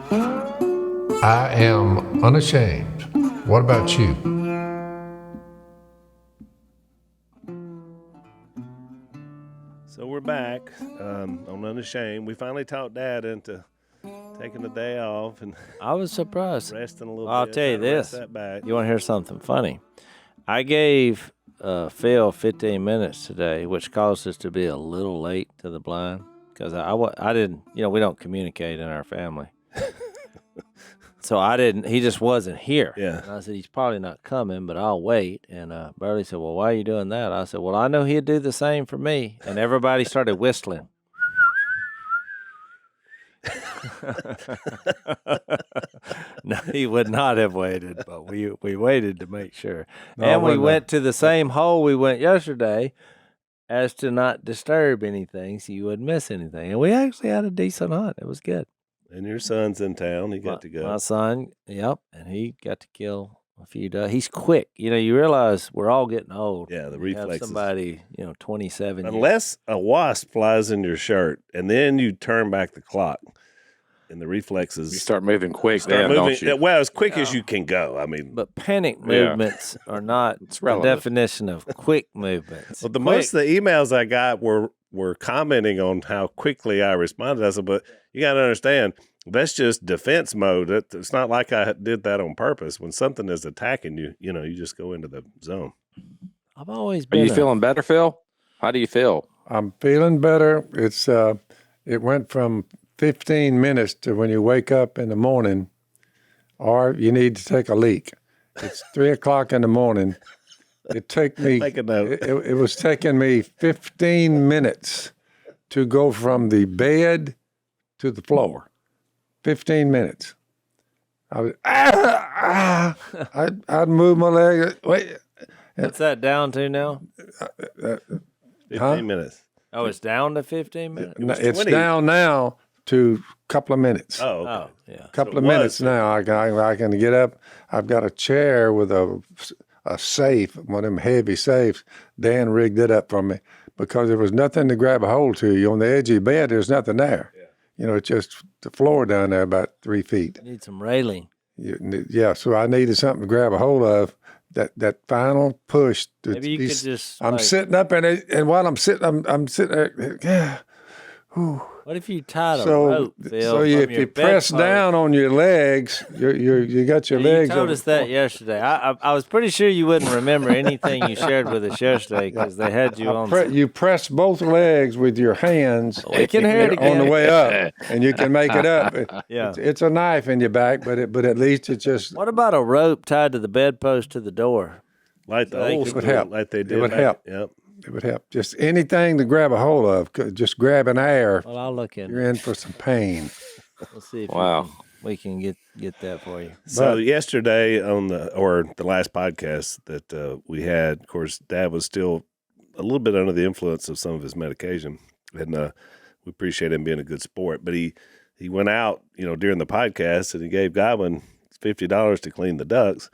I am unashamed. What about you? So we're back on Unashamed. We finally talked Dad into taking the day off and I was surprised. resting a little I'll bit. tell you Trying to rest this. that back. You want to hear something funny? I gave Phil 15 minutes today, which caused us to be a little late to the blind because I didn't, we don't communicate in our family. So I didn't, he just wasn't here. Yeah. And I said, he's probably not coming, but I'll wait. And Burley said, well, why are you doing that? I said, well, I know he'd do the same for me. And everybody started whistling. No, he would not have waited, but we waited to make sure. And we went to the same hole we went yesterday as to not disturb anything so you wouldn't miss anything. And we actually had a decent hunt. It was good. And your son's in town. He got to go. My son, yep, and he got to kill a few ducks. He's quick. You realize we're all getting old. Yeah, the You have reflexes. somebody, 27 Unless a wasp flies in your shirt and then you turn back the clock and the reflexes. You start moving quick don't you? Well, as quick as you can go. I mean. But panic movements are not the definition of quick movements. Well, most of the emails I got were commenting on how quickly I responded. I said, but you got to understand, that's just defense mode. It's not like I did that on purpose. When something is attacking you, you just go into the zone. I've always Are been. you feeling better, Phil? How do you feel? I'm feeling better. It's it went from 15 minutes to when you wake up in the morning, or you need to take a leak. It's 3:00 in the morning. It took me. Make a note. It was taking me 15 minutes to go from the bed to the floor. 15 minutes. I was I'd move my leg. Wait. What's that down to now? 15 minutes. Oh, it's down to 15 minutes? It's down now to a couple of minutes. Oh, okay. Oh, yeah. A couple of minutes now. I can get up. I've got a chair with a safe, one of them heavy safes. Dan rigged it up for me because there was nothing to grab a hold to. You on the edge of your bed, there's nothing there. Yeah. It's just the floor down there about 3 feet. You need some railing. Yeah, so I needed something to grab a hold of. That final push. Maybe you could just. I'm sitting up in it, and while I'm sitting there. Yeah. What if you tied a rope, Phil? So if you press down on your legs, you got your legs. You told us that yesterday. I was pretty sure you wouldn't remember anything you shared with us yesterday because they had you on. You press both legs with your hands. We can hear it again. On the way up, and you can make it up. Yeah, it's a knife in your back, but at least it's just. What about a rope tied to the bedpost to the door? Like the old school, like they did. It would help. Yep. It would help. Just anything to grab a hold of. Just grabbing air. Well, I'll look in. You're in for some pain. We'll see if we can get that for you. So yesterday on the last podcast that we had, of course, Dad was still a little bit under the influence of some of his medication, and we appreciate him being a good sport. But he went out, during the podcast, and he gave Godwin $50 to clean the ducks,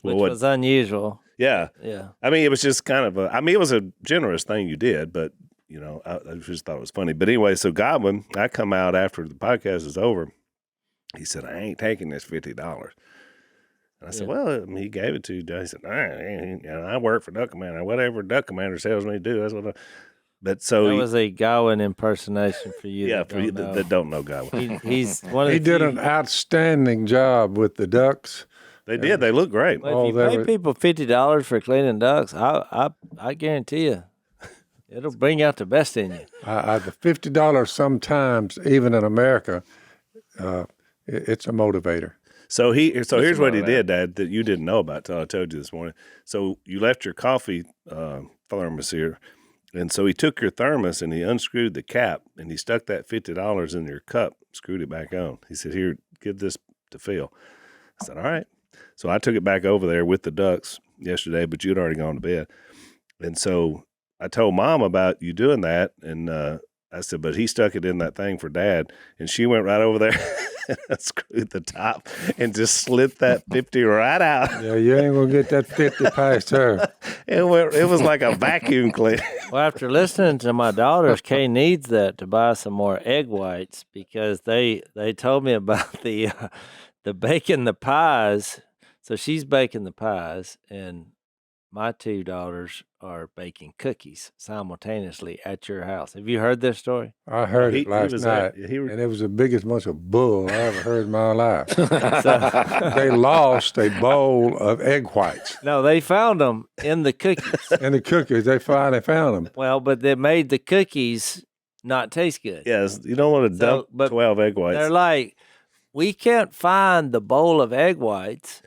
which was unusual. Yeah. Yeah. I mean, it was just kind of it was a generous thing you did, but, I just thought it was funny. But anyway, so Godwin, I come out after the podcast is over. He said, I ain't taking this $50. And I said, well, he gave it to you. He said, I work for Duck Commander. Whatever Duck Commander tells me to do, that's what I. But so that was a Godwin impersonation for you. Yeah, for you that don't know Godwin. He's one of He did an outstanding job with the ducks. They did. They look great. Well, if you pay people $50 for cleaning ducks, I guarantee you, it'll bring out the best in you. The $50 sometimes, even in America, it's a motivator. So here's what he did, Dad, that you didn't know about till I told you this morning. So you left your coffee thermos here, and so he took your thermos and he unscrewed the cap and he stuck that $50 in your cup, screwed it back on. He said, "Here, give this to Phil." I said, "All right." So I took it back over there with the ducks yesterday, but you'd already gone to bed. And so I told Mom about you doing that, and I said, but he stuck it in that thing for Dad, and she went right over there and screwed the top and just slid that 50 right out. Yeah, you ain't gonna get that 50 past her. It was like a vacuum cleaner. Well, after listening to my daughters, Kay needs that to buy some more egg whites because they told me about the baking the pies. So she's baking the pies, and my two daughters are baking cookies simultaneously at your house. Have you heard this story? I heard He it last was night, there. He was- and it was the biggest bunch of bull I ever heard in my life. So, They lost a bowl of egg whites no, they found them in the cookies. in the cookies. They finally found them. Well, but they made the cookies not taste good. Yes, you don't want to So, dump but 12 egg whites. They're like, we can't find the bowl of egg whites,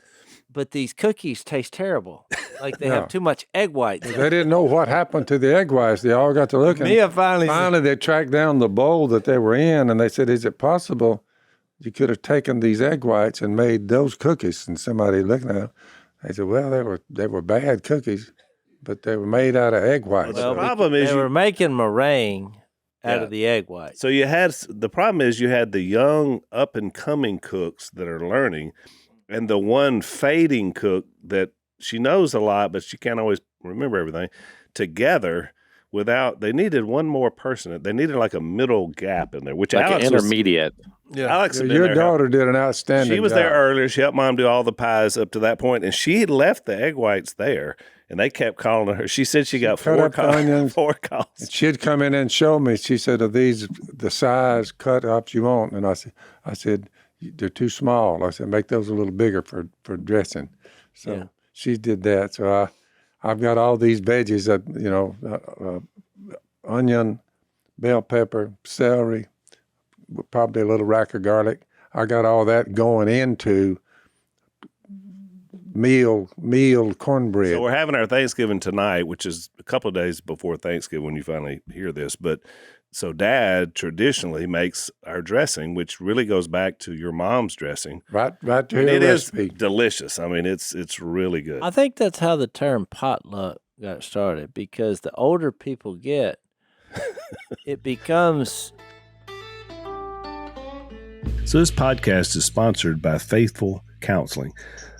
but these cookies taste terrible. Like they Yeah. have too much egg whites. They didn't know what happened to the egg whites. They all got to looking. Mia finally said, Finally, they tracked down the bowl that they were in, and they said, "Is it possible you could have taken these egg whites and made those cookies?" And somebody looked at them. They said, "Well, they were bad cookies, but they were made out of egg whites." Well, So- the problem is they you- were making meringue out Yeah. of the egg whites. So the problem is you had the young up and coming cooks that are learning, and the one fading cook that she knows a lot, but she can't always remember everything. Together, they needed one more person. They needed like a middle gap in there, which Like Alex an intermediate. Alex had been Your there daughter did an outstanding She was job. there earlier. She helped mom do all the pies up to that point, and she had left the egg whites there, and they kept calling her. She said she got cut four up the onions. four calls. She'd come in and show me. She said, "Are these the size cut ups you want?" And I said, "They're too small." I said, "Make those a little bigger for dressing." So Yeah. she did that. So I've got all these veggies that onion, bell pepper, celery, probably a little rack of garlic. I got all that going into meal cornbread. So we're having our Thanksgiving tonight, which is a couple of days before Thanksgiving when you finally hear this. But so Dad traditionally makes our dressing, which really goes back to your mom's dressing. right to And her it is recipe. delicious. I mean, it's really good. I think that's how the term potluck got started because the older people get, it becomes. So this podcast is sponsored by Faithful Counseling.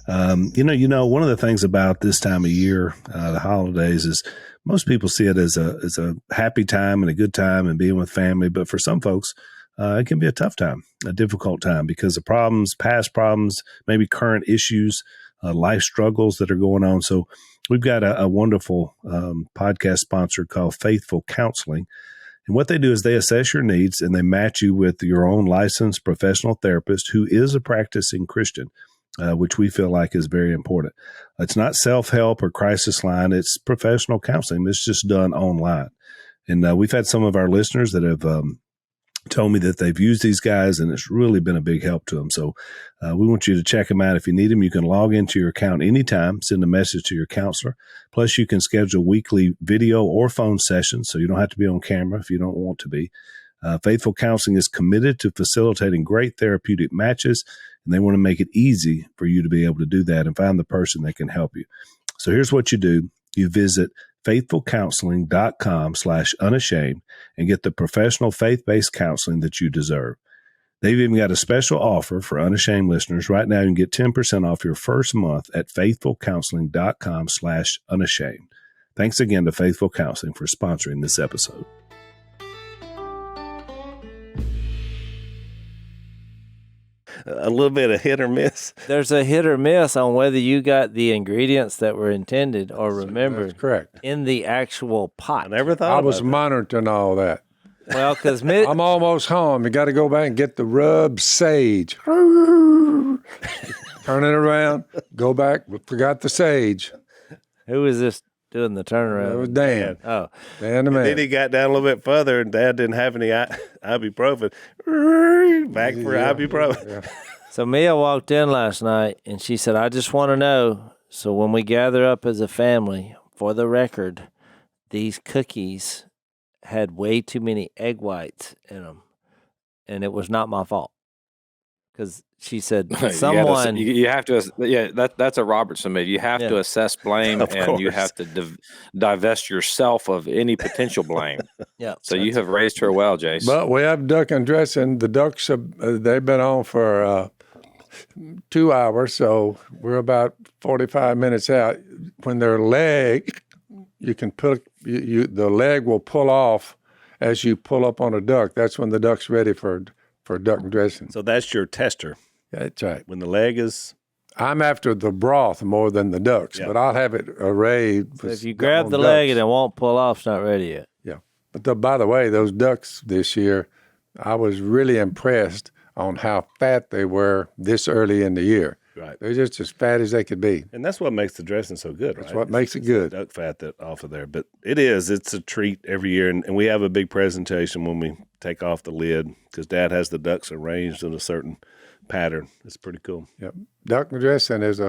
One of the things about this time of year, the holidays, is most people see it as a happy time and a good time and being with family. But for some folks, it can be a tough time, a difficult time because of problems, past problems, maybe current issues, life struggles that are going on. So we've got a wonderful podcast sponsor called Faithful Counseling. And what they do is they assess your needs and they match you with your own licensed professional therapist who is a practicing Christian, which we feel like is very important. It's not self-help or crisis line. It's professional counseling. It's just done online. And we've had some of our listeners that have told me that they've used these guys and it's really been a big help to them. So we want you to check them out. If you need them, you can log into your account anytime, send a message to your counselor. Plus, you can schedule weekly video or phone sessions, so you don't have to be on camera if you don't want to be. Faithful Counseling is committed to facilitating great therapeutic matches, and they want to make it easy for you to be able to do that and find the person that can help you. So here's what you do. You visit faithfulcounseling.com/unashamed and get the professional faith-based counseling that you deserve. They've even got a special offer for Unashamed listeners. Right now, you can get 10% off your first month at faithfulcounseling.com/unashamed. Thanks again to Faithful Counseling for sponsoring this episode. A little bit of hit or miss. There's a hit or miss on whether you got the ingredients that were intended or remembered That's correct. in the actual pot. I never thought I about was that. monitoring all that. Well, because I'm almost home. You got to go back and get the rub sage. Turn it around. Go back. We forgot the sage. who was this doing the turnaround? It was Dan. Oh, Dan the Then man. he got down a little bit further, and Dad didn't have any ibuprofen. Back for ibuprofen. Yeah. so Mia walked in last night and she said, "I just want to know. So when we gather up as a family, for the record, these cookies had way too many egg whites in them, and it was not my fault." Because she said someone. you have to, that's a Robertson move. You have to Yeah. assess blame, Of and you course. have to divest yourself of any potential blame. Yeah. So you have raised her well, Jace. But we have duck and dressing. The ducks, they've been on for 2 hours, so we're about 45 minutes out. When they're leg, you can the leg will pull off as you pull up on a duck. That's when the duck's ready for duck dressing. So that's your tester. Yeah, that's right. When the leg is. I'm after the broth more than the ducks, Yeah. but I'll have it arrayed. So if you grab the leg and it won't pull off, it's not ready yet. Yeah. But by the way, those ducks this year, I was really impressed on how fat they were this early in the year. Right. They're just as fat as they could be. And that's what makes the dressing so good, right? That's what makes it good. Duck fat that off of there. But it's a treat every year. And we have a big presentation when we take off the lid because Dad has the ducks arranged in a certain pattern. It's pretty cool. Yep. Duck dressing is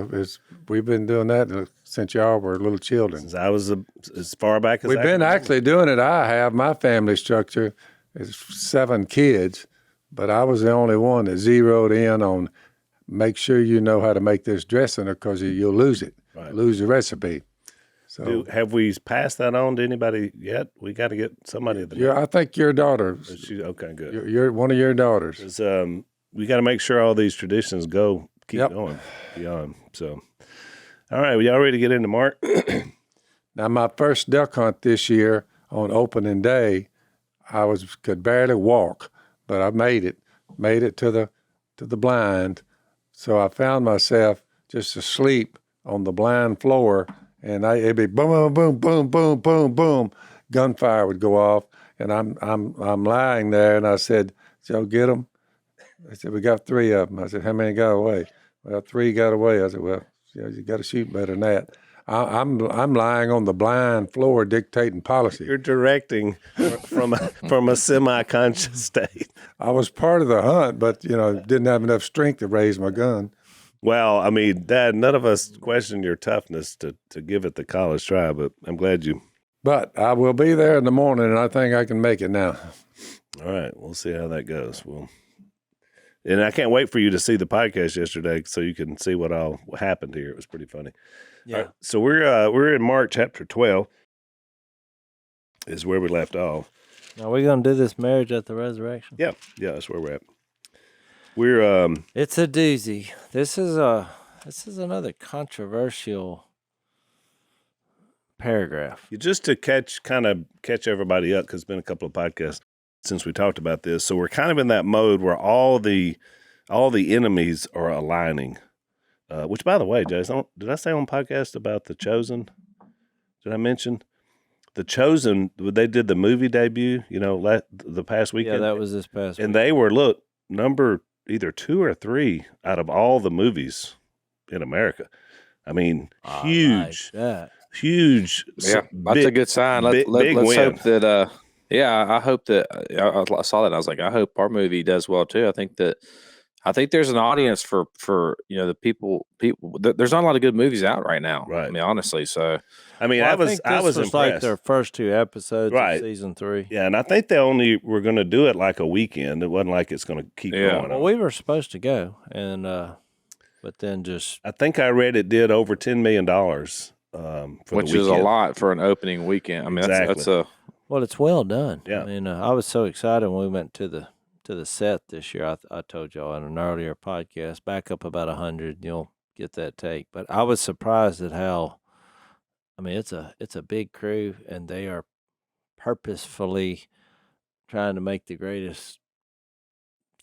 we've been doing that since y'all were little children. Since I was as far back as We've I been can actually doing it. I have. My family structure is 7 kids, but I was the only one that zeroed in on make sure you know how to make this dressing because you'll lose it, lose the recipe. So have we passed that on to anybody yet? We got to get somebody. I think your daughter. Okay, good. You're one of your daughters. We got to make sure all these traditions keep going beyond. So, all right, y'all ready to get into Mark? Now, my first duck hunt this year on opening day, I could barely walk, but I made it to the blind. So I found myself just asleep on the blind floor, and it'd be boom, boom, boom, boom, boom, boom. Gunfire would go off, and I'm lying there, and I said, "So get them." They said, "We got 3 of them." I said, "How many got away?" "Well, 3 got away." I said, "Well, you got to shoot better than that." I'm lying on the blind floor dictating policy. You're directing from a semi-conscious state. I was part of the hunt, but didn't have enough strength to raise my gun. Well, I mean, Dad, none of us questioned your toughness to give it the college try, but I'm glad you. But I will be there in the morning, and I think I can make it now. All right, we'll see how that goes. And I can't wait for you to see the podcast yesterday so you can see what all happened here. It was pretty funny. Yeah. All right, so we're in Mark chapter 12 is where we left off. Are we going to do this marriage at the resurrection? Yeah, that's where we're at. We're It's a doozy. This is another controversial paragraph. just to catch everybody up because it's been a couple of podcasts since we talked about this. So we're kind of in that mode where all the enemies are aligning. Which, by the way, Jason, did I say on podcast about The Chosen? Did I mention The Chosen? They did the movie debut, the past weekend. Yeah, that was this past week. And they were number either 2 or 3 out of all the movies in America. I mean, huge, like that. huge. Yeah, that's a good sign. Let's win. hope that. I hope that I saw that. And I was like, I hope our movie does well too. I think there's an audience for the people. There's not a lot of good movies out right now. Right. I mean, honestly. So, I mean, Well, I was impressed. Like their first 2 episodes Right. of season 3. Yeah, and I think they only were going to do it like a weekend. It wasn't like it's going to keep going. Well, we were supposed to go, and but then I think I read it did over $10 million. Which is a lot for an opening weekend. I mean, Exactly. that's a. well, it's well done. Yeah. I mean, I was so excited when we went to the set this year. I told y'all in an earlier podcast, back up about 100, you'll get that take. But I was surprised at how. I mean, it's a big crew, and they are purposefully trying to make the greatest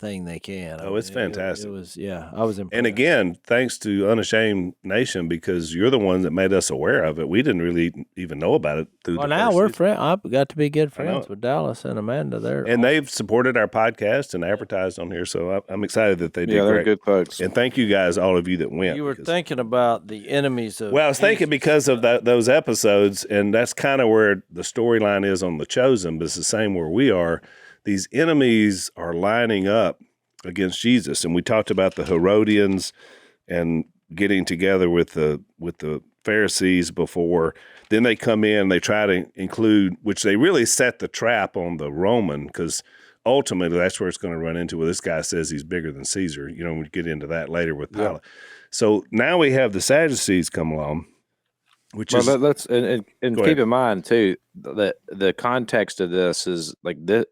thing they can. Oh, it's fantastic. It was, I was impressed. And again, thanks to Unashamed Nation, because you're the one that made us aware of it. We didn't really even know about it through well, the now first we're season. friends. I've got to be good know. friends with Dallas and Amanda there. And they've supported our podcast and advertised on here, so I'm excited that they did. Yeah, they're great. good folks. And thank you guys, all of you that went. You were because- thinking about the enemies of. Well, I was thinking Jesus. because of those episodes, and that's kind of where the storyline is on The Chosen, but it's the same where we are. These enemies are lining up against Jesus, and we talked about the Herodians and getting together with the Pharisees before. Then they come in, they try to include, which they really set the trap on the Roman, because ultimately that's where it's going to run into. Well, this guy says he's bigger than Caesar. We get into that later with Pilate. Yeah. So now we have the Sadducees come along, which is let's and Go keep ahead. in mind too that the context of this is like the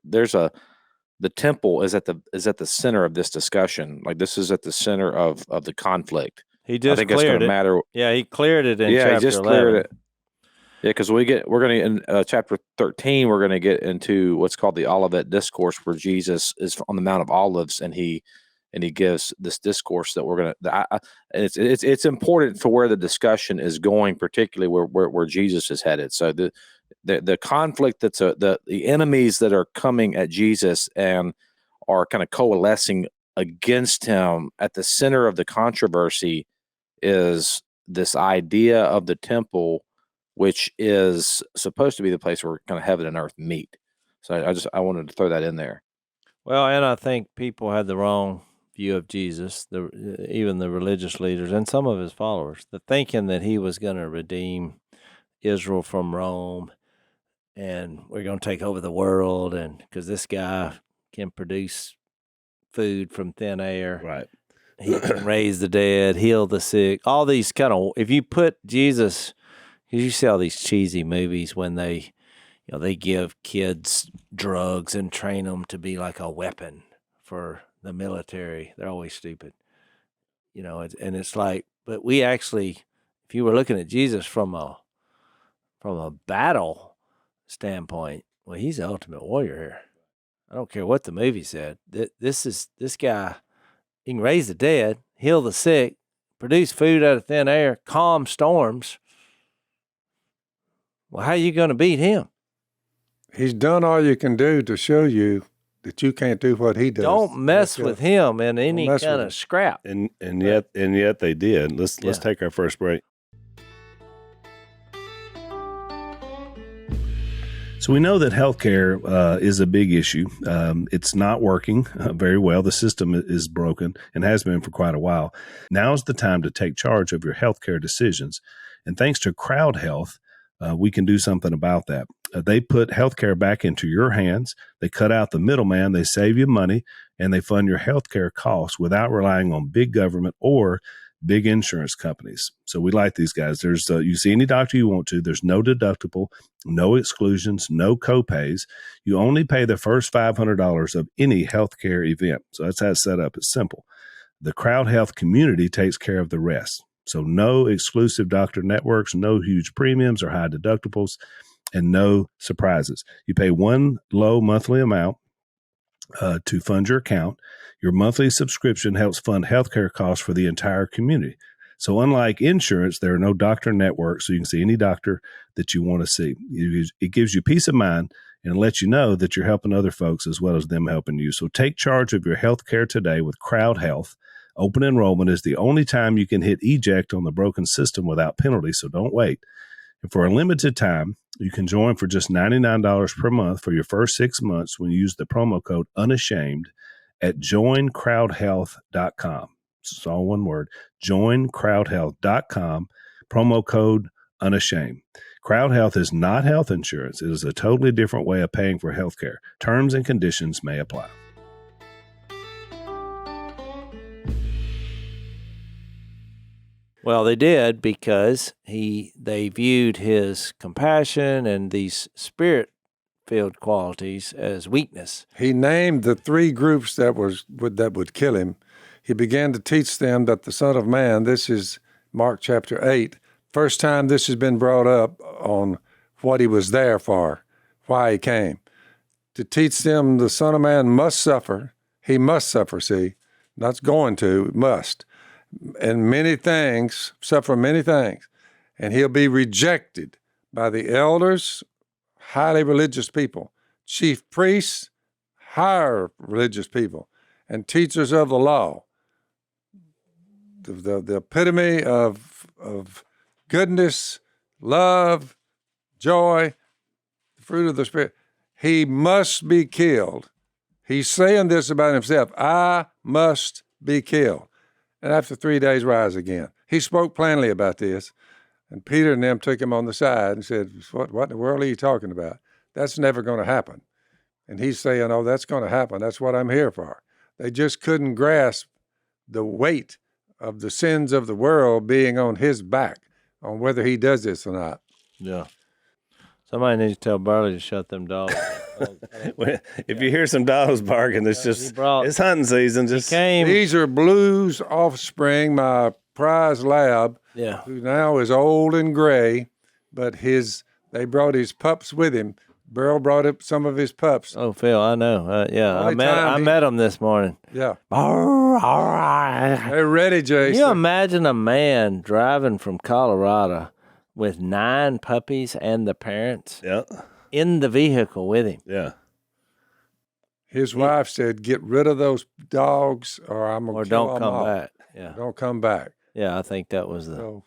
temple is at the center of this discussion. Like this is at the center of the conflict. He I just think that's cleared going to it. matter. Yeah, he cleared it in Yeah, chapter he just 11. cleared it. Yeah, because we're going to in chapter 13, we're going to get into what's called the Olivet Discourse, where Jesus is on the Mount of Olives, and he gives this discourse that we're going to. It's important for where the discussion is going, particularly where Jesus is headed. So the conflict the enemies that are coming at Jesus and are kind of coalescing against him at the center of the controversy is this idea of the temple, which is supposed to be the place where kind of heaven and earth meet. So I wanted to throw that in there. Well, and I think people had the wrong view of Jesus, even the religious leaders and some of his followers, the thinking that he was going to redeem Israel from Rome and we're going to take over the world, and because this guy can produce food from thin air. Right. He can raise the dead, heal the sick, all these kind of, if you put Jesus, because you see all these cheesy movies when they give kids drugs and train them to be like a weapon for the military. They're always stupid, and it's like, but we actually, if you were looking at Jesus from a battle standpoint, well, he's the ultimate warrior here. I don't care what the movie said. This guy, he can raise the dead, heal the sick, produce food out of thin air, calm storms. Well, how are you going to beat him? He's done all you can do to show you that you can't do what he does. Don't mess with him in any kind of scrap. And yet they did. Let's take our first break. So we know that healthcare is a big issue. It's not working very well. The system is broken and has been for quite a while. Now's the time to take charge of your healthcare decisions. And thanks to Crowd Health, we can do something about that. They put healthcare back into your hands. They cut out the middleman. They save you money, and they fund your healthcare costs without relying on big government or big insurance companies. So we like these guys. There's you see any doctor you want to. There's no deductible, no exclusions, no copays. You only pay the first $500 of any healthcare event. So that's how it's set up. It's simple. The Crowd Health community takes care of the rest. So no exclusive doctor networks, no huge premiums or high deductibles, and no surprises. You pay one low monthly amount to fund your account. Your monthly subscription helps fund healthcare costs for the entire community. So unlike insurance, there are no doctor networks, so you can see any doctor that you want to see. It gives you peace of mind and lets you know that you're helping other folks as well as them helping you. So take charge of your healthcare today with Crowd Health. Open enrollment is the only time you can hit eject on the broken system without penalty, so don't wait. And for a limited time, you can join for just $99 per month for your first 6 months when you use the promo code Unashamed at joincrowdhealth.com. It's all one word, joincrowdhealth.com, promo code Unashamed. Crowd Health is not health insurance. It is a totally different way of paying for health care. Terms and conditions may apply. Well, they did because they viewed his compassion and these spirit-filled qualities as weakness. He named the three groups that would kill him. He began to teach them that the Son of Man, this is Mark chapter 8, first time this has been brought up on what he was there for, why he came. To teach them the Son of Man must suffer. He must suffer, see, not going to, must. And many things, suffer many things. And he'll be rejected by the elders, highly religious people, chief priests, higher religious people, and teachers of the law. The epitome of goodness, love, joy, the fruit of the Spirit. He must be killed. He's saying this about himself. I must be killed. And after 3 days, rise again. He spoke plainly about this. And Peter and them took him on the side and said, what in the world are you talking about? That's never going to happen. And he's saying, oh, that's going to happen. That's what I'm here for. They just couldn't grasp the weight of the sins of the world being on his back, on whether he does this or not. Yeah. Somebody needs to tell Burley to shut them dogs. If you hear some dogs barking, it's hunting season. These are Blue's offspring, my prize lab, who now is old and gray, but his They brought his pups with him. Burl brought up some of his pups. Oh, Phil, I know. Yeah, Only I time met him this morning. Yeah. Can They're ready, Jason. you imagine a man driving from Colorado with 9 puppies and the parents Yeah. in the vehicle with him? Yeah. His wife said, "Get rid of those dogs, or I'm gonna Or kill don't them come all. back. Yeah. Don't come back." Yeah, I think that was the. So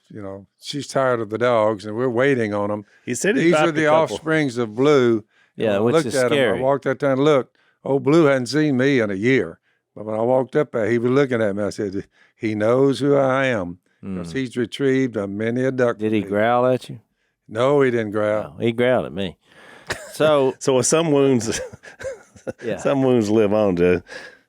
she's tired of the dogs, and we're waiting on them. He said he These dropped are the a couple. offsprings of Blue. And Yeah, when I which looked is at him, scary. I walked out there and looked. Old Blue hadn't seen me in a year, but when I walked up there, he was looking at me. I said, "He knows who I am because he's retrieved a many a duck." Did for he me." growl at you? No, he didn't growl. No, he growled at me. So, So some wounds, yeah. some wounds live on, Joe.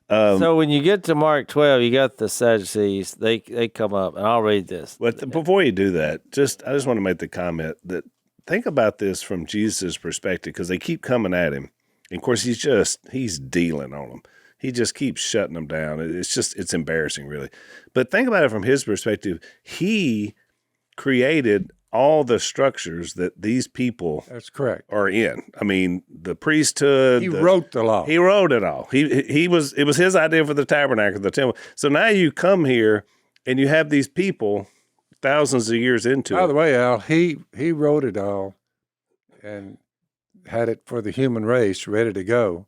So when you get to Mark 12, you got the Sadducees. They come up, and I'll read this. But before you do that, I just want to make the comment that think about this from Jesus' perspective, because they keep coming at him. And of course, he's dealing on them. He just keeps shutting them down. It's embarrassing, really. But think about it from his perspective. He created all the structures that these people That's correct. are in. I mean, the priesthood. He wrote the law. He wrote it all. It was his idea for the tabernacle, the temple. So now you come here and you have these people thousands of years into By it. the way, Al, he wrote it all and had it for the human race ready to go.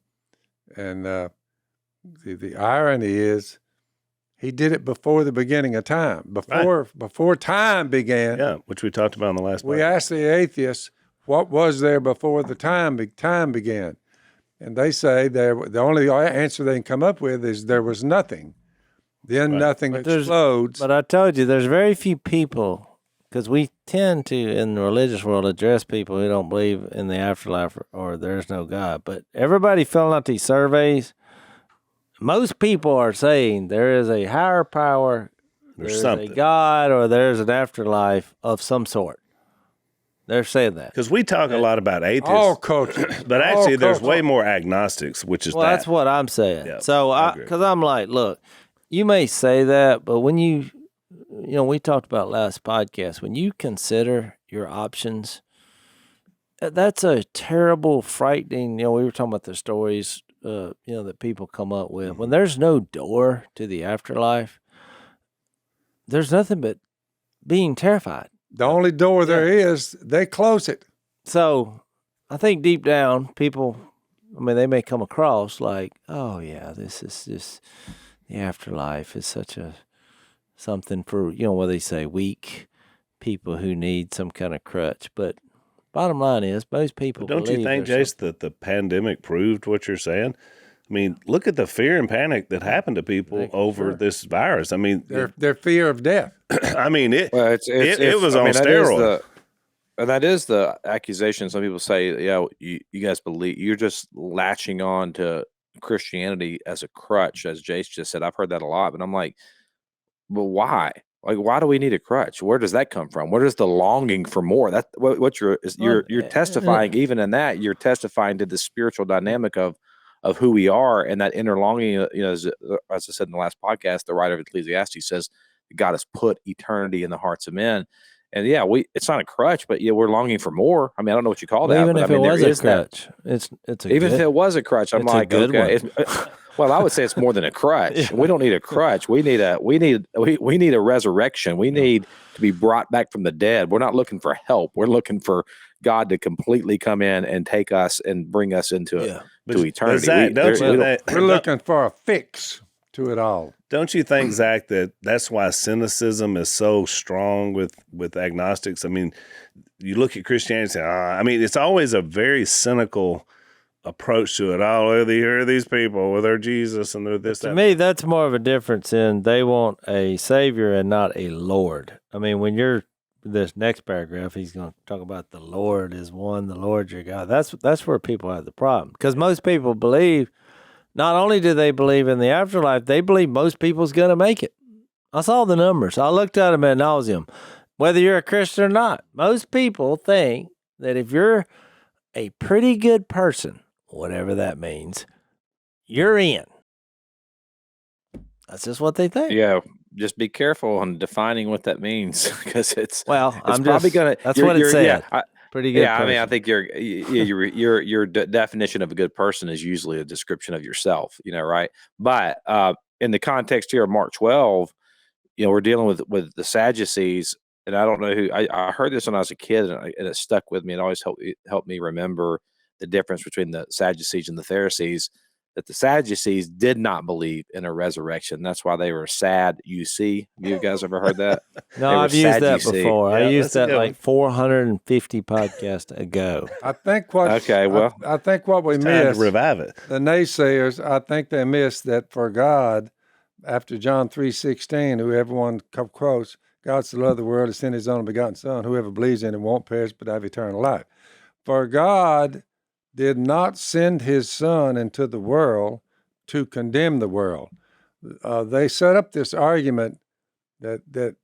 And the irony is, he did it before the beginning of time. Before time began, Yeah, which we talked about in the last we podcast. asked the atheists, what was there before the time began? And they say the only answer they can come up with is there was nothing. Then nothing explodes. But I told you, there's very few people, because we tend to, in the religious world, address people who don't believe in the afterlife or there's no God. But everybody filling out these surveys, most people are saying there is a higher power, there's something. a God, or there's an afterlife of some sort. They're saying that. Because we talk a lot about atheists, all cultures. but all actually there's cultures. way more agnostics, which is Well, that's what I'm saying. Yeah, So, I agree. because I'm like, look, you may say that, but when we talked about last podcast, when you consider your options, that's a terrible, frightening, we were talking about the stories, that people come up with. When there's no door to the afterlife, there's nothing but being terrified. The only door there is, they close it. So I think deep down, people, they may come across like, oh, yeah, this is just the afterlife is such something for, what they say, weak people who need some kind of crutch. But bottom line is, most people Don't you think, Jace, that the pandemic proved what you're saying? I mean, look at the fear and panic that happened to people over this virus. I mean, Their fear of death. I mean, it was I on mean, steroids. that is the accusation. Some people say, yeah, you guys believe you're just latching on to Christianity as a crutch, as Jace just said. I've heard that a lot, but I'm like, but why? Like, why do we need a crutch? Where does that come from? Where does the longing for more? That what you're testifying. Even in that, you're testifying to the spiritual dynamic of who we are, and that inner longing. As I said in the last podcast, the writer of Ecclesiastes says God has put eternity in the hearts of men. And yeah, it's not a crutch, but yeah, we're longing for more. I mean, I don't know what you call that. Even but if I mean, it was there a is that. crutch, it's Even if it was a crutch, I'm it's a like, good okay. one. Well, I would say it's more than a crutch. We don't need a crutch. We need a resurrection. We need to be brought back from the dead. We're not looking for help. We're looking for God to completely come in and take us and bring us into to eternity. We're looking for a fix to it all. Don't you think, Zach, that's why cynicism is so strong with agnostics? I mean, you look at Christianity and say, it's always a very cynical approach to it. Oh, here are these people with their Jesus and their this, To that. me, that's more of a difference in they want a savior and not a Lord. I mean, when you're this next paragraph, he's going to talk about the Lord is one, the Lord your God. That's where people have the problem. Because most people believe, not only do they believe in the afterlife, they believe most people's going to make it. I saw the numbers. I looked at them ad nauseum. Whether you're a Christian or not, most people think that if you're a pretty good person, whatever that means, you're in. That's just what they think. Yeah, just be careful on defining what that means because it's Well, I'm probably just, gonna. that's what it said. Pretty good. Yeah, I mean, I person. think your definition of a good person is usually a description of yourself, right? But in the context here of Mark 12, we're dealing with the Sadducees, and I don't know who. I heard this when I was a kid, and it stuck with me. It always helped me remember the difference between the Sadducees and the Pharisees. That the Sadducees did not believe in a resurrection. That's why they were sad. You guys ever heard that? No, They were I've used that Sadducee. before. I Yeah, used that's a that good like one. 450 podcasts ago. I think what Okay, well. I think what we It's time to missed, revive it. the naysayers, I think they missed that for God, after John 3:16, whoever one quotes, God so loved the world, he sent his only begotten Son, whoever believes in him won't perish but have eternal life. For God did not send his Son into the world to condemn the world. They set up this argument that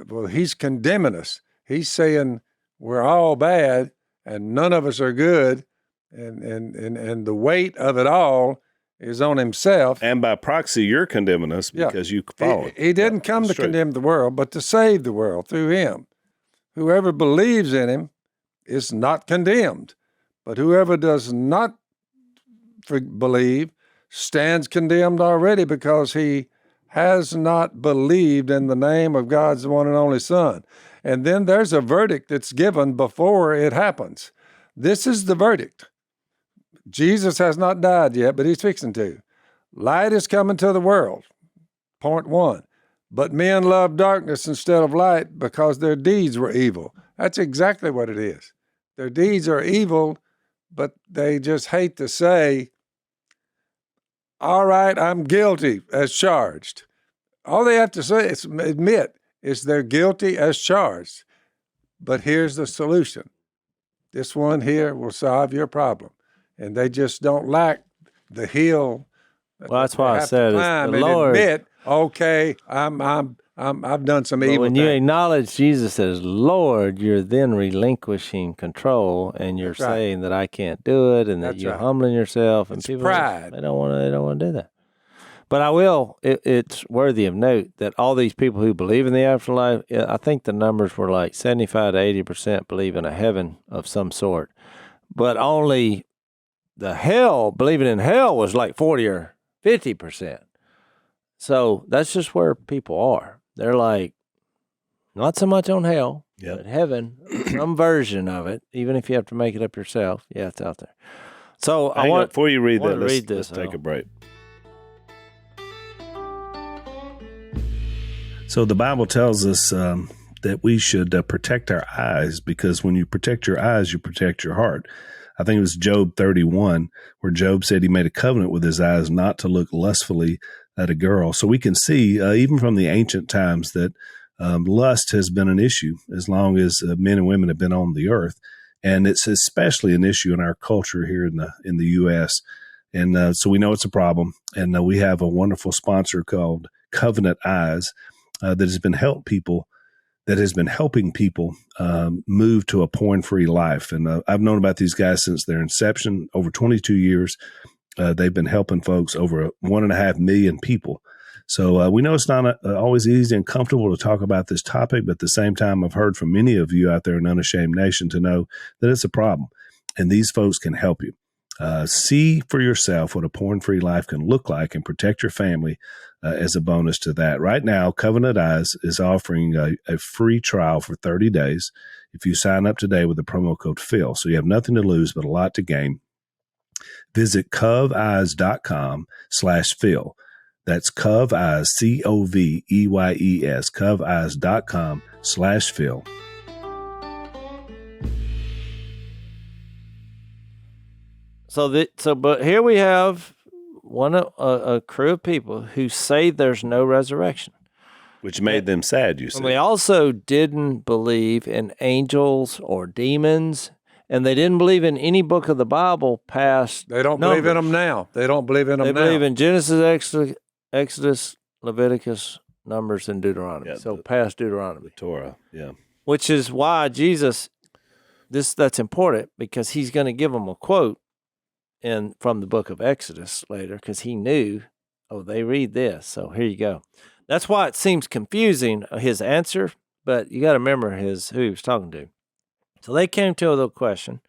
well, he's condemning us. He's saying we're all bad and none of us are good, and the weight of it all is on himself. And by proxy, you're condemning us because you followed. He didn't come to that's true. condemn the world, but to save the world through him. Whoever believes in him is not condemned, but whoever does not believe stands condemned already because he has not believed in the name of God's one and only Son. And then there's a verdict that's given before it happens. This is the verdict. Jesus has not died yet, but he's fixing to. Light is coming to the world, point one. But men love darkness instead of light because their deeds were evil. That's exactly what it is. Their deeds are evil, but they just hate to say, all right, I'm guilty as charged. All they have to say is admit is they're guilty as charged. But here's the solution. This one here will solve your problem. And they just don't like the hill. Well, that's why I said it's the Lord. Admit, okay, I've done some But evil when you things. acknowledge Jesus as Lord, you're then relinquishing control, and you're That's right. saying that I can't do it, and that That's you're right. humbling yourself. And It's people, pride. they don't want to do that. But I will. It's worthy of note that all these people who believe in the afterlife, I think the numbers were like 75 to 80% believe in a heaven of some sort, but only believing in hell was like 40 or 50%. So that's just where people are. They're like, not so much on hell, but heaven, some version of it, even if you have to make it up yourself. Yeah, it's out there. So Before you read that, read this, let's take a break. So the Bible tells us that we should protect our eyes, because when you protect your eyes, you protect your heart. I think it was Job 31, where Job said he made a covenant with his eyes not to look lustfully at a girl. So we can see, even from the ancient times, that lust has been an issue as long as men and women have been on the earth. And it's especially an issue in our culture here in the U.S. And so we know it's a problem. And we have a wonderful sponsor called Covenant Eyes that has been helping people move to a porn-free life. And I've known about these guys since their inception, over 22 years. They've been helping folks, over 1.5 million people. So we know it's not always easy and comfortable to talk about this topic, but at the same time, I've heard from many of you out there in Unashamed Nation to know that it's a problem, and these folks can help you. See for yourself what a porn-free life can look like and protect your family as a bonus to that. Right now, Covenant Eyes is offering a free trial for 30 days if you sign up today with the promo code Phil. So you have nothing to lose but a lot to gain. Visit coveyes.com/Phil. That's Coveyes, COVEYES, coveyes.com/Phil. But here we have a crew of people who say there's no resurrection, Which made them sad, you and said. they also didn't believe in angels or demons, and they didn't believe in any book of the Bible past. They don't believe in them now. They don't believe in them They now. believe in Genesis, Exodus, Leviticus, Numbers, and Deuteronomy. Yeah, So past Deuteronomy, Torah, yeah. which is why Jesus, that's important, because he's going to give them a quote from the book of Exodus later, because he knew, they read this. So here you go. That's why it seems confusing, his answer, but you got to remember who he was talking to. So they came to the question,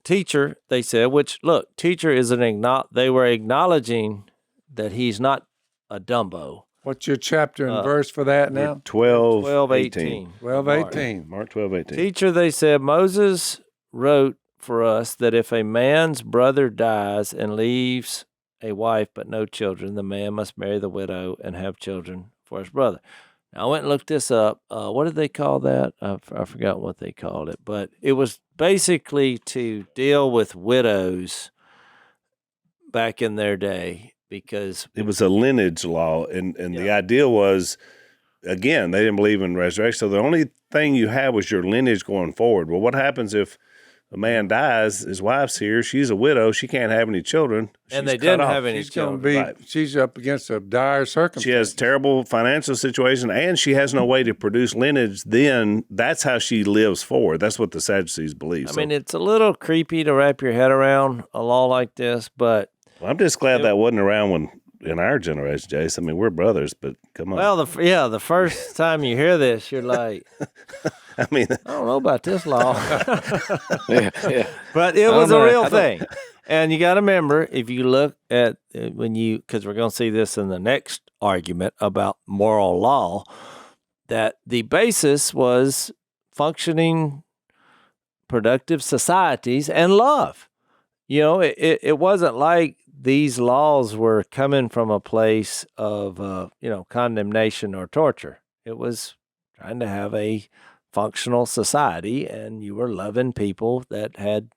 teacher, they said, which, look, teacher is they were acknowledging that he's not a Dumbo. What's your chapter and verse for that We're now? 12, 18. 12, Mark. 18. Mark 12, 18. Teacher, they said, Moses wrote for us that if a man's brother dies and leaves a wife but no children, the man must marry the widow and have children for his brother. Now, I went and looked this up. What did they call that? I forgot what they called it, but it was basically to deal with widows back in their day because It was a lineage law, and the idea was, again, they didn't believe in resurrection. So the only thing you have was your lineage going forward. Well, what happens if a man dies, his wife's here, she's a widow, she can't have any children. and they she's cut didn't off. have any She's going children. to be. She's up against a dire circumstance. She has terrible financial situation, and she has no way to produce lineage. Then that's how she lives forward. That's what the Sadducees believe. I mean, it's a little creepy to wrap your head around a law like this, but well, I'm just glad that wasn't around in our generation, Jace. I mean, we're brothers, but come on. well, the first time you hear this, you're like, I mean, I don't know about this law. Yeah. But it was a real thing. And you got to remember, if you look at because we're going to see this in the next argument about moral law, that the basis was functioning, productive societies and love. You know, it wasn't like these laws were coming from a place of, condemnation or torture. It was trying to have a functional society, and you were loving people that had,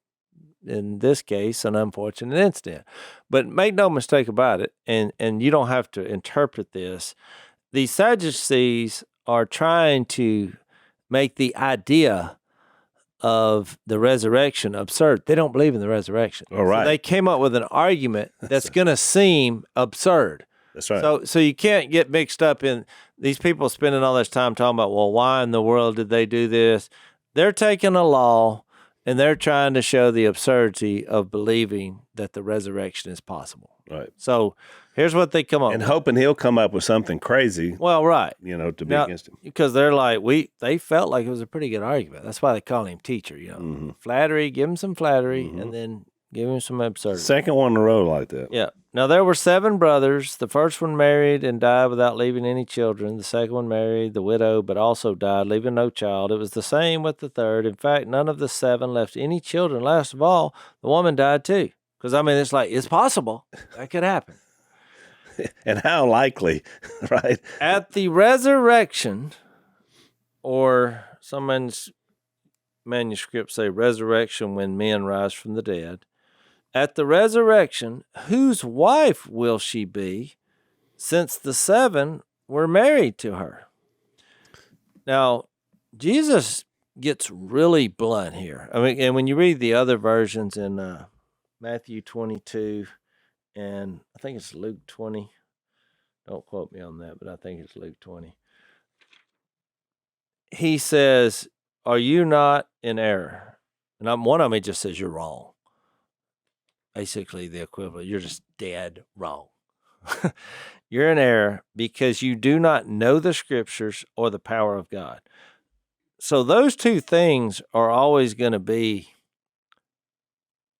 in this case, an unfortunate incident. But make no mistake about it, and you don't have to interpret this. The Sadducees are trying to make the idea of the resurrection absurd. They don't believe in the resurrection. All right. So they came up with an argument that's going to seem absurd. that's right. So you can't get mixed up in these people spending all this time talking about, well, why in the world did they do this? They're taking a law and they're trying to show the absurdity of believing that the resurrection is possible. Right. So here's what they come up And with. hoping he'll come up with something crazy, Well, right. to be Now, against him. because they're like, they felt like it was a pretty good argument. That's why they call him teacher, Flattery, give him some flattery, and then give him some absurdity. Second one in a row like that. Yeah. Now, there were 7 brothers. The first one married and died without leaving any children. The second one married the widow, but also died, leaving no child. It was the same with the third. In fact, none of the 7 left any children. Last of all, the woman died too. Because, it's like, it's possible. That could happen. And how likely, right? At the resurrection, or some manuscripts say resurrection when men rise from the dead. At the resurrection, whose wife will she be, since the 7 were married to her? Now, Jesus gets really blunt here. And when you read the other versions in Matthew 22, and I think it's Luke 20. Don't quote me on that, but I think it's Luke 20. He says, are you not in error? And one of them, he just says, you're wrong. Basically the equivalent. You're just dead wrong. You're in error because you do not know the scriptures or the power of God. So those two things are always going to be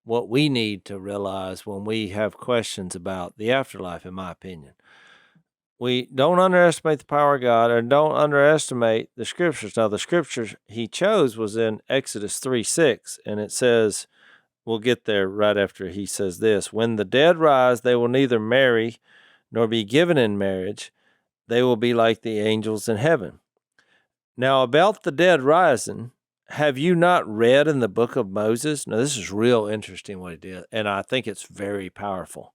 what we need to realize when we have questions about the afterlife, in my opinion. We don't underestimate the power of God, or don't underestimate the scriptures. Now, the scriptures he chose was in Exodus 3:6, and it says, we'll get there right after he says this, when the dead rise, they will neither marry nor be given in marriage. They will be like the angels in heaven. Now, about the dead rising, have you not read in the book of Moses? Now, this is real interesting what he did, and I think it's very powerful.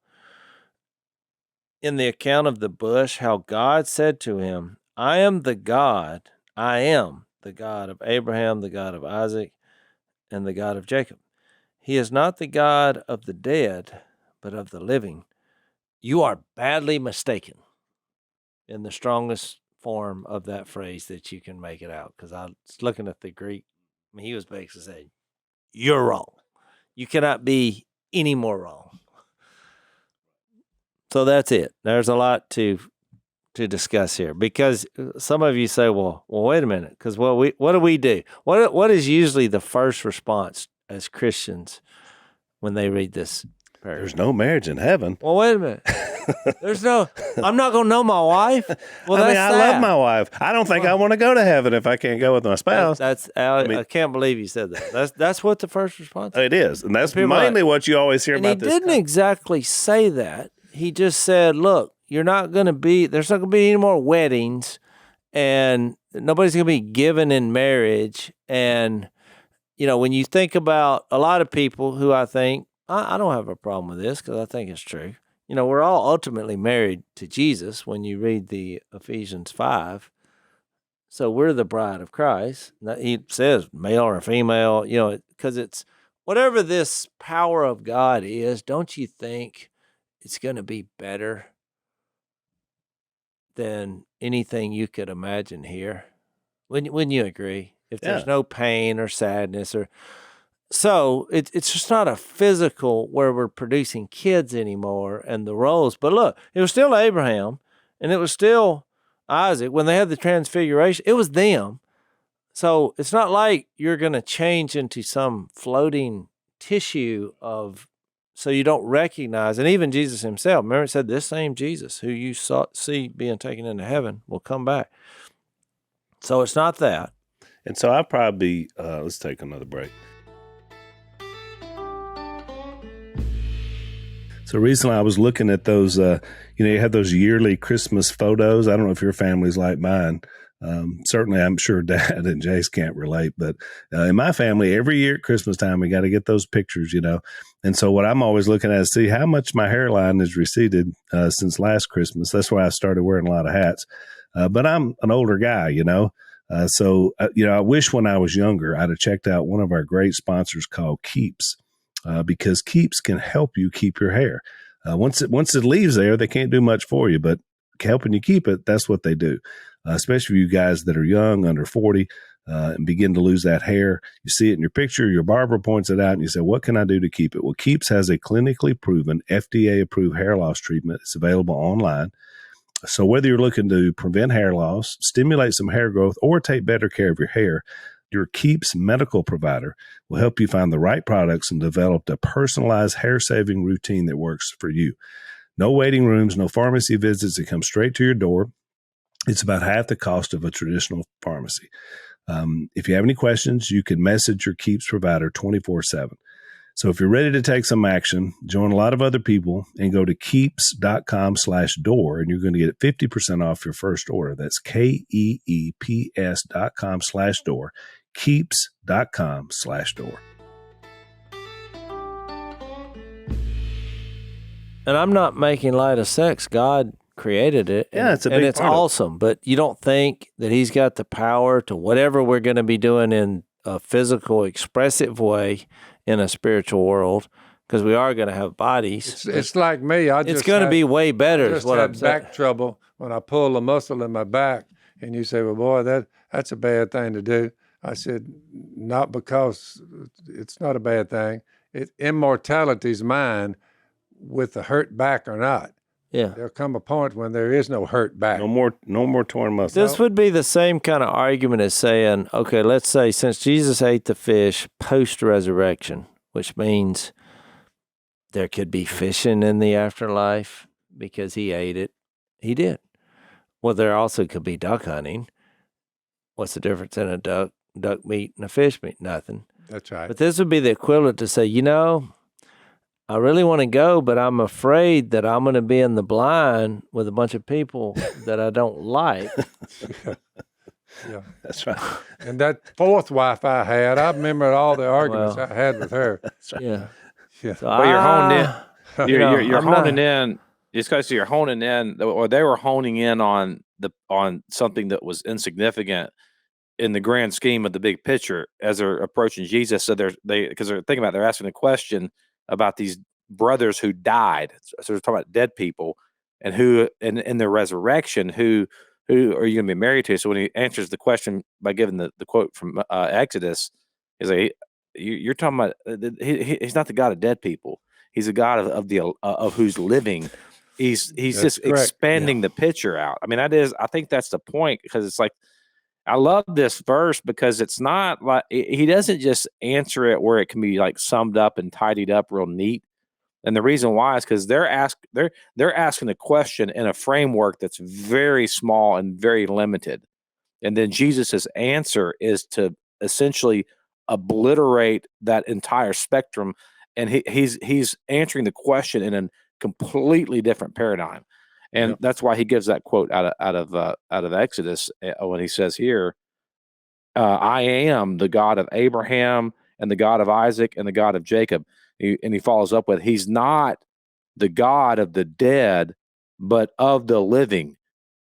In the account of the bush, how God said to him, I am the God of Abraham, the God of Isaac, and the God of Jacob. He is not the God of the dead, but of the living. You are badly mistaken, in the strongest form of that phrase that you can make it out. Because I was looking at the Greek, he was basically saying, you're wrong. You cannot be any more wrong. So that's it. There's a lot to to discuss here, because some of you say, well, wait a minute, because what do we do? What is usually the first response as Christians when they read this paragraph? There's no marriage in heaven. Well, wait a minute. I'm not going to know my wife. Well, I that's love my wife. I don't think I want to go to heaven if I can't go with my spouse. I can't believe you said that. That's what the first response is. It is. And that's mainly what you always hear about this. He didn't exactly say that. He just said, look, there's not going to be any more weddings, and nobody's going to be given in marriage. And, when you think about a lot of people who I think, I don't have a problem with this because I think it's true. We're all ultimately married to Jesus when you read the Ephesians 5. So we're the bride of Christ. He says male or female, because it's whatever this power of God is, don't you think it's going to be better than anything you could imagine here? Wouldn't you agree? If there's no pain or sadness so it's just not a physical where we're producing kids anymore and the roles. But look, it was still Abraham and it was still Isaac. When they had the transfiguration, it was them. So it's not like you're going to change into some floating tissue so you don't recognize. And even Jesus himself, remember it said this same Jesus who you see being taken into heaven will come back. So it's not that. And so I'll probably, let's take another break. So recently I was looking at those, you have those yearly Christmas photos. I don't know if your family's like mine. Certainly I'm sure Dad and Jace can't relate, but in my family, every year at Christmas time, we got to get those pictures, And so what I'm always looking at is see how much my hairline has receded since last Christmas. That's why I started wearing a lot of hats. But I'm an older guy, So I wish when I was younger, I'd have checked out one of our great sponsors called Keeps. Because Keeps can help you keep your hair. Once it leaves there, they can't do much for you, but helping you keep it, that's what they do. Especially for you guys that are young, under 40, and begin to lose that hair. You see it in your picture, your barber points it out, and you say, what can I do to keep it? Well, Keeps has a clinically proven, FDA-approved hair loss treatment. It's available online. So whether you're looking to prevent hair loss, stimulate some hair growth, or take better care of your hair, your Keeps medical provider will help you find the right products and develop a personalized hair-saving routine that works for you. No waiting rooms, no pharmacy visits. It comes straight to your door. It's about half the cost of a traditional pharmacy. If you have any questions, you can message your Keeps provider 24/7. So if you're ready to take some action, join a lot of other people and go to keeps.com/door and you're going to get 50% off your first order. That's KEEPS.com/door. Keeps.com/door. And I'm not making light of sex. God created it. Yeah, it's a big and it's part of it. awesome. But you don't think that he's got the power to whatever we're going to be doing in a physical, expressive way in a spiritual world, because we are going to have bodies. It's like me. It's going to be way better. I Is just what I'm had saying. back trouble when I pull a muscle in my back, and you say, "Well, boy, that's a bad thing to do." I said, "Not because it's not a bad thing. Immortality's mine, with a hurt back or not. Yeah. There'll come a point when there is no hurt back. No more torn muscles. This would be the same kind of argument as saying, okay, let's say since Jesus ate the fish post-resurrection, which means there could be fishing in the afterlife because he ate it. He did. Well, there also could be duck hunting. What's the difference in a duck meat and a fish meat? Nothing. That's right. But this would be the equivalent to say, I really want to go, but I'm afraid that I'm going to be in the blind with a bunch of people that I don't like. Yeah. That's right. And that fourth wife I had, I remember all the arguments I had with her. That's right. Yeah. Yeah. So But you're honed in. You're I'm not- honing in. It's because you're honing in, or they were honing in on something that was insignificant in the grand scheme of the big picture as they're approaching Jesus. So they're thinking about, they're asking a question about these brothers who died. So they're talking about dead people and who in their resurrection, who are you going to be married to? So when he answers the question by giving the quote from Exodus, he's like, you're talking about he's not the God of dead people. He's a God of who's living. he's That's just correct. expanding the picture out. I mean, I think that's the point, because it's like, I love this verse because it's not like he doesn't just answer it where it can be like summed up and tidied up real neat. And the reason why is because they're asking a question in a framework that's very small and very limited. And then Jesus's answer is to essentially obliterate that entire spectrum. And he's answering the question in a completely different paradigm. And that's why he gives that quote out of Exodus when he says here, I am the God of Abraham and the God of Isaac and the God of Jacob. And he follows up with, he's not the God of the dead, but of the living.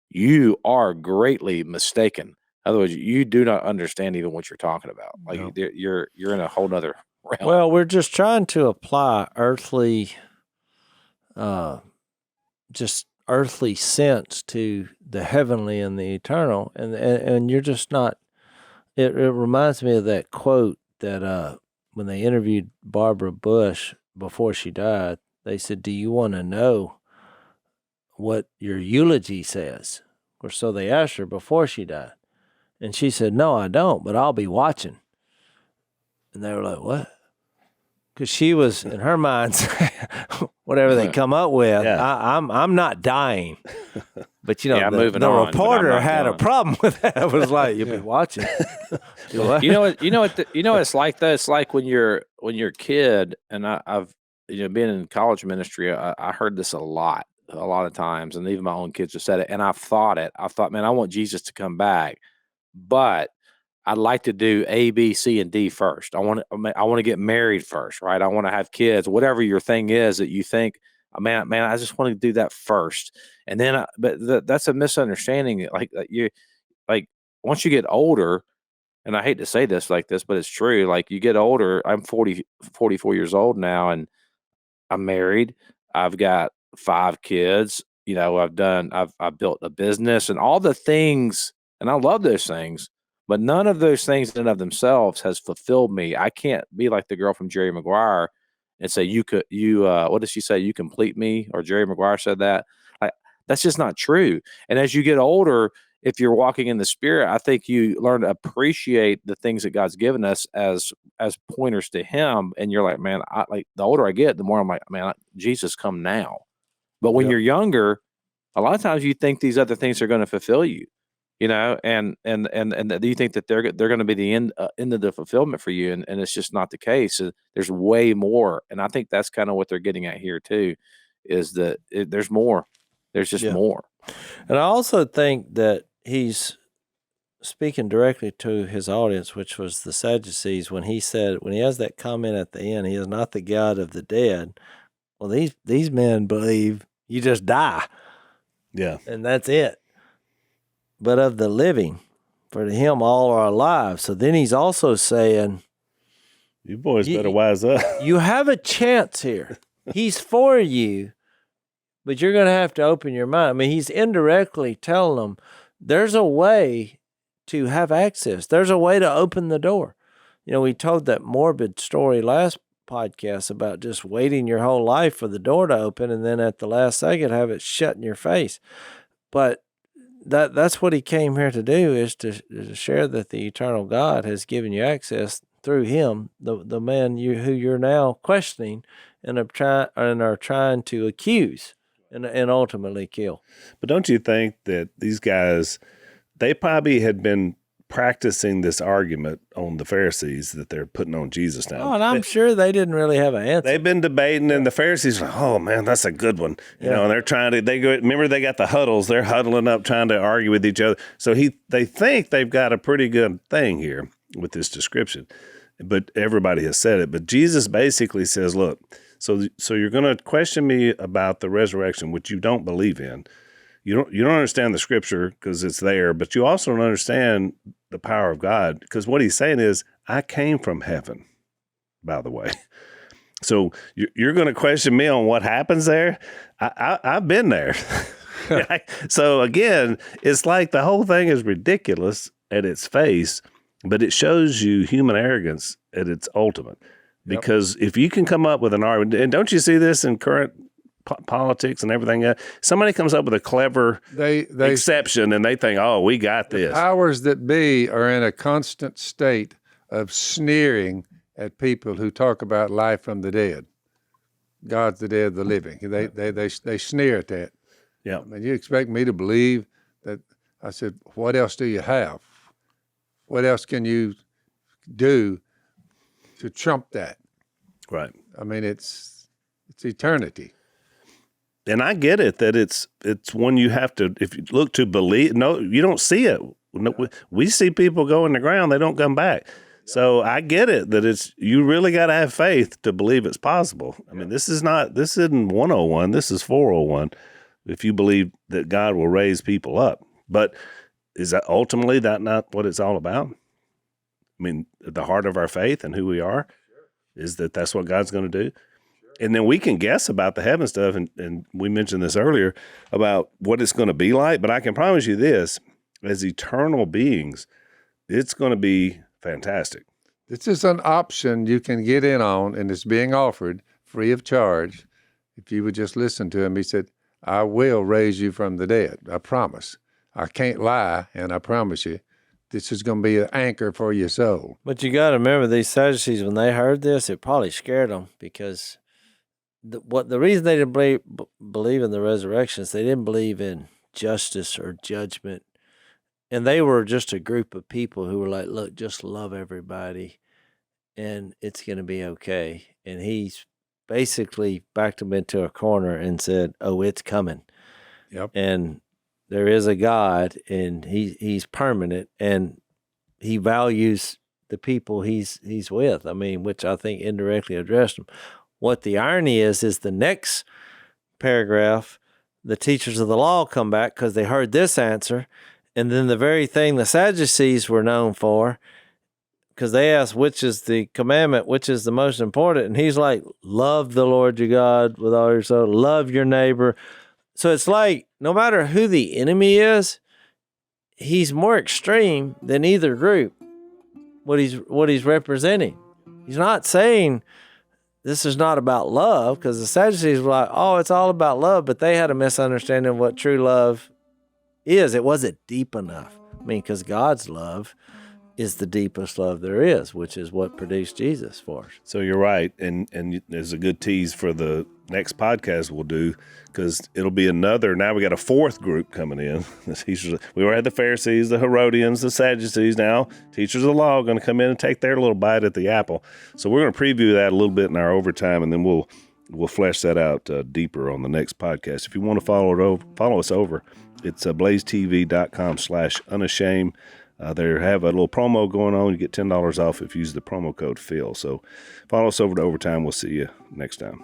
You are greatly mistaken. In other words, you do not understand even what you're talking about. Like you're in a whole nother realm. Well, we're just trying to apply earthly sense to the heavenly and the eternal, and you're just not. It reminds me of that quote that when they interviewed Barbara Bush before she died, they said, "Do you want to know what your eulogy says?" Or so they asked her before she died, and she said, "No, I don't, but I'll be watching." And they were like, "What?" Because she was, in her mind, whatever they come up with, I'm not dying. But, the reporter had a problem with that. It was like, you'll be watching. You know what it's like though? It's like when you're a kid, and I've been in college ministry, I heard this a lot of times, and even my own kids have said it, and I thought, man, I want Jesus to come back, but I'd like to do A, B, C, and D first. I want to get married first, right? I want to have kids. Whatever your thing is that you think, man, I just want to do that first. And then, that's a misunderstanding. Like once you get older, and I hate to say this like this, but it's true. Like you get older. I'm 44 years old now, and I'm married. I've got 5 kids. I've built a business and all the things, and I love those things. But none of those things in and of themselves has fulfilled me. I can't be like the girl from Jerry Maguire and say, what does she say? You complete me, or Jerry Maguire said that. That's just not true. And as you get older, if you're walking in the Spirit, I think you learn to appreciate the things that God's given us as pointers to Him. And you're like, man, the older I get, the more I'm like, man, Jesus, come now. But when you're younger, a lot of times you think these other things are going to fulfill you. And you think that they're going to be the end of the fulfillment for you, and it's just not the case. There's way more, and I think that's kind of what they're getting at here too, is that there's more. There's just more. And I also think that he's speaking directly to his audience, which was the Sadducees, when he has that comment at the end, he is not the God of the dead. Well, these men believe you just die. Yeah. And that's it. But of the living, for to him all are alive. So then he's also saying, you boys better wise up. You have a chance here. He's for you, but you're going to have to open your mind. I mean, he's indirectly telling them there's a way to have access. There's a way to open the door. We told that morbid story last podcast about just waiting your whole life for the door to open, and then at the last second have it shut in your face. But that's what he came here to do, is to share that the eternal God has given you access through him, the man who you're now questioning and are trying to accuse and ultimately kill. But don't you think that these guys, they probably had been practicing this argument on the Pharisees that they're putting on Jesus now? Oh, and I'm sure they didn't really have an answer. They've been debating, and the Pharisees are like, oh man, that's a good one. And they're trying to, remember they got the huddles, they're huddling up trying to argue with each other. So they think they've got a pretty good thing here with this description, but everybody has said it. But Jesus basically says, look, so you're going to question me about the resurrection, which you don't believe in. You don't understand the scripture because it's there, but you also don't understand the power of God, because what he's saying is, I came from heaven, by the way. So you're going to question me on what happens there? I've been there. So again, it's like the whole thing is ridiculous at its face, but it shows you human arrogance at its ultimate. Because if you can come up with an argument, and don't you see this in current politics and everything else. Somebody comes up with a clever They exception, and they think, "Oh, we got this." powers that be are in a constant state of sneering at people who talk about life from the dead. God's the dead, the living. They sneer at that. Yeah. I mean, you expect me to believe that? I said, what else do you have? What else can you do to trump that? Right. I mean, it's eternity. And I get it that it's one you have to, if you look to believe. No, you don't see it. No, we see people go in the ground; they don't come back. So I get it that it's, you really got to have faith to believe it's possible. I mean, this isn't 101. This is 401. If you believe that God will raise people up, but is that ultimately not what it's all about? I mean, the heart of our faith and who we are is that's what God's going to do. And then we can guess about the heaven stuff, and we mentioned this earlier about what it's going to be like, but I can promise you this, as eternal beings, it's going to be fantastic. This is an option you can get in on, and it's being offered free of charge. If you would just listen to him, he said, I will raise you from the dead. I promise. I can't lie, and I promise you, this is going to be an anchor for your soul. But you got to remember, these Sadducees, when they heard this, it probably scared them, because the reason they didn't believe in the resurrection is they didn't believe in justice or judgment. And they were just a group of people who were like, look, just love everybody, and it's going to be okay. And he's basically backed them into a corner and said, oh, it's coming. Yep. And there is a God, and he's permanent, and he values the people he's with. I mean, which I think indirectly addressed them. What the irony is the next paragraph, the teachers of the law come back because they heard this answer, and then the very thing the Sadducees were known for, because they asked, which is the commandment, which is the most important, and he's like, love the Lord your God with all your soul, love your neighbor. So it's like, no matter who the enemy is, he's more extreme than either group, what he's representing. He's not saying this is not about love, because the Sadducees were like, oh, it's all about love, but they had a misunderstanding of what true love is. It wasn't deep enough. I mean, because God's love is the deepest love there is, which is what produced Jesus for us. So you're right, and there's a good tease for the next podcast we'll do, because it'll be another. Now we got a fourth group coming in. We already had the Pharisees, the Herodians, the Sadducees. Now teachers of the law are going to come in and take their little bite at the apple. So we're going to preview that a little bit in our overtime, and then we'll flesh that out deeper on the next podcast. If you want to follow us over, it's blazetv.com/unashamed. They have a little promo going on. You get $10 off if you use the promo code Phil. So follow us over to Overtime. We'll see you next time.